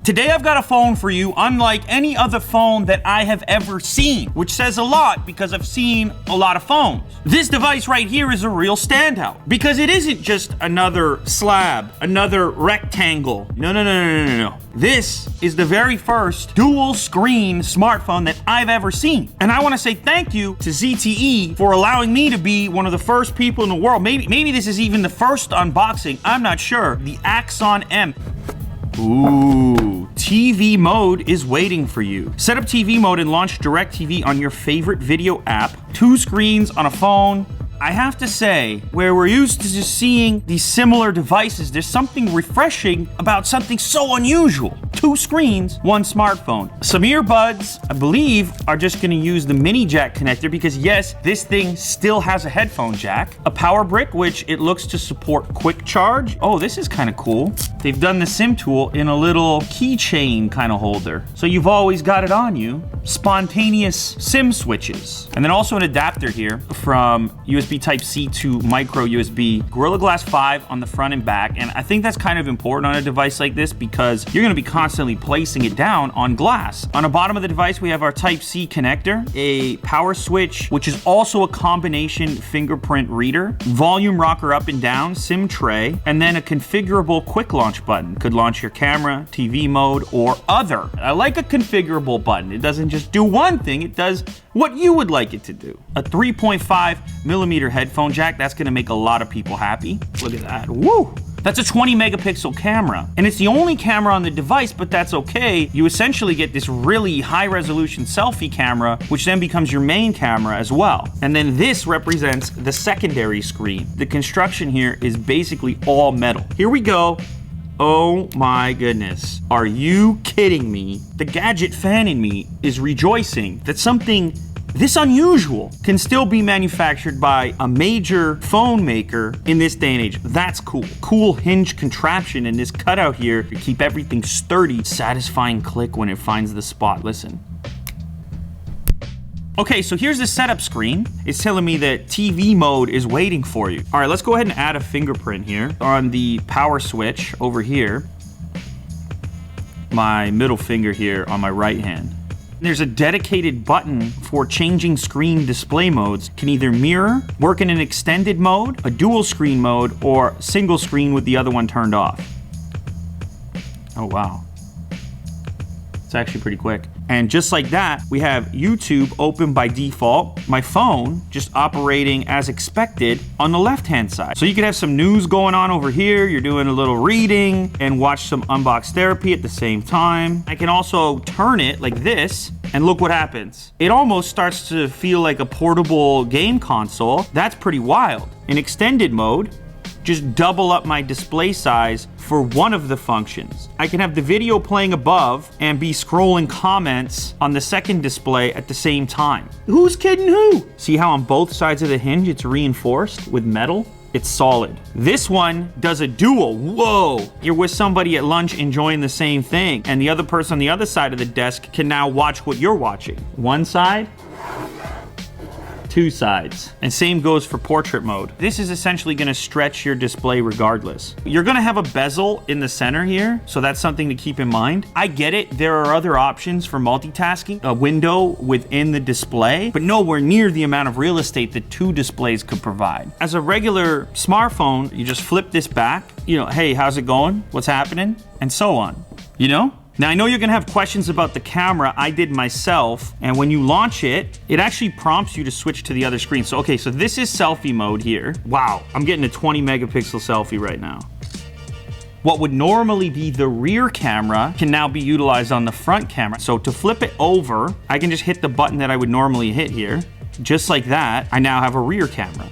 Today I've got a phone for you unlike any other phone that I have ever seen, which says a lot because I've seen a lot of phones. This device right here is a real standout because it isn't just another slab, another rectangle. No. This is the very first dual screen smartphone that I've ever seen. And I want to say thank you to ZTE for allowing me to be one of the first people in the world. Maybe this is even the first unboxing. I'm not sure. The Axon M. Ooh, TV mode is waiting for you. Set up TV mode and launch DirecTV on your favorite video app. 2 screens on a phone. I have to say, where we're used to just seeing these similar devices, there's something refreshing about something so unusual. 2 screens, 1 smartphone. Some earbuds, I believe, are just gonna use the mini jack connector because yes, this thing still has a headphone jack. A power brick, which it looks to support quick charge. Oh, this is kind of cool. They've done the SIM tool in a little keychain kind of holder. So you've always got it on you. Spontaneous SIM switches. And then also an adapter here from USB Type-C to micro USB. Gorilla Glass 5 on the front and back. And I think that's kind of important on a device like this because you're gonna be constantly placing it down on glass. On the bottom of the device, we have our Type-C connector, a power switch, which is also a combination fingerprint reader, volume rocker up and down, SIM tray, and then a configurable quick launch button. Could launch your camera, TV mode, or other. I like a configurable button. It doesn't just do one thing, it does what you would like it to do. A 3.5 millimeter headphone jack, that's gonna make a lot of people happy. Look at that, woo! That's a 20 megapixel camera. And it's the only camera on the device, but that's okay. You essentially get this really high resolution selfie camera, which then becomes your main camera as well. And then this represents the secondary screen. The construction here is basically all metal. Here we go. Oh my goodness. Are you kidding me? The gadget fan in me is rejoicing that something this unusual can still be manufactured by a major phone maker in this day and age. That's cool. Cool hinge contraption in this cutout here to keep everything sturdy. Satisfying click when it finds the spot. Listen. Okay, so here's the setup screen. It's telling me that TV mode is waiting for you. All right, let's go ahead and add a fingerprint here on the power switch over here. My middle finger here on my right hand. There's a dedicated button for changing screen display modes. Can either mirror, work in an extended mode, a dual screen mode, or single screen with the other one turned off. Oh, wow. It's actually pretty quick. And just like that, we have YouTube open by default, my phone just operating as expected on the left-hand side. So you could have some news going on over here, you're doing a little reading, and watch some Unbox therapy at the same time. I can also turn it like this, and look what happens. It almost starts to feel like a portable game console. That's pretty wild. In extended mode, just double up my display size for one of the functions. I can have the video playing above and be scrolling comments on the second display at the same time. Who's kidding who? See how on both sides of the hinge it's reinforced with metal? It's solid. This one does a dual. Whoa! You're with somebody at lunch enjoying the same thing, and the other person on the other side of the desk can now watch what you're watching. One side, 2 sides. And same goes for portrait mode. This is essentially gonna stretch your display regardless. You're gonna have a bezel in the center here, so that's something to keep in mind. I get it, there are other options for multitasking, a window within the display, but nowhere near the amount of real estate that 2 displays could provide. As a regular smartphone, you just flip this back, you know, hey, how's it going? What's happening? And so on, you know? Now, I know you're gonna have questions about the camera. I did myself, and when you launch it, it actually prompts you to switch to the other screen. So, okay, so this is selfie mode here. Wow, I'm getting a 20 megapixel selfie right now. What would normally be the rear camera can now be utilized on the front camera. So to flip it over, I can just hit the button that I would normally hit here. Just like that, I now have a rear camera.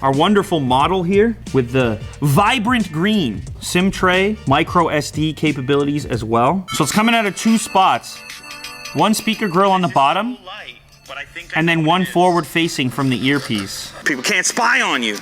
Our wonderful model here with the vibrant green SIM tray, micro SD capabilities as well. So it's coming out of 2 spots. One speaker grill on the bottom, and then one forward facing from the earpiece. People can't spy on you.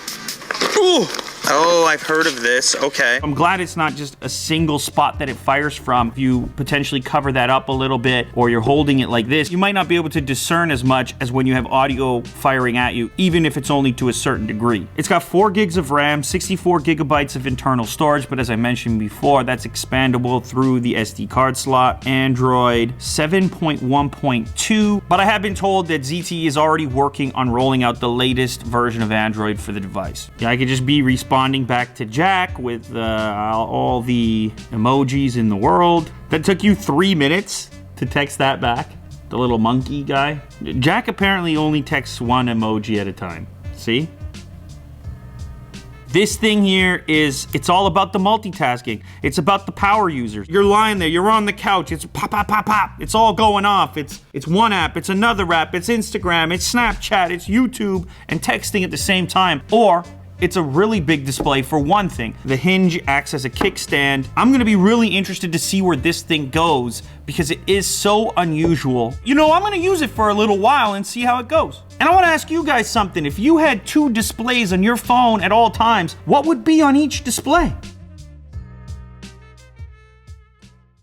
Ooh. Oh, I've heard of this. Okay. I'm glad it's not just a single spot that it fires from. If you potentially cover that up a little bit or you're holding it like this, you might not be able to discern as much as when you have audio firing at you, even if it's only to a certain degree. It's got 4 gigs of RAM, 64 gigabytes of internal storage, but as I mentioned before, that's expandable through the SD card slot. Android 7.1.2, but I have been told that ZTE is already working on rolling out the latest version of Android for the device. Yeah, I could just be responding back to Jack with all the emojis in the world. That took you 3 minutes to text that back? The little monkey guy? Jack apparently only texts 1 emoji at a time. See? This thing here it's all about the multitasking. It's about the power users. You're lying there, you're on the couch, it's pop, pop, pop, pop. It's all going off. It's one app, it's another app, it's Instagram, it's Snapchat, it's YouTube, and texting at the same time. Or it's a really big display for one thing. The hinge acts as a kickstand. I'm gonna be really interested to see where this thing goes because it is so unusual. You know, I'm gonna use it for a little while and see how it goes. And I wanna ask you guys something. If you had 2 displays on your phone at all times, what would be on each display?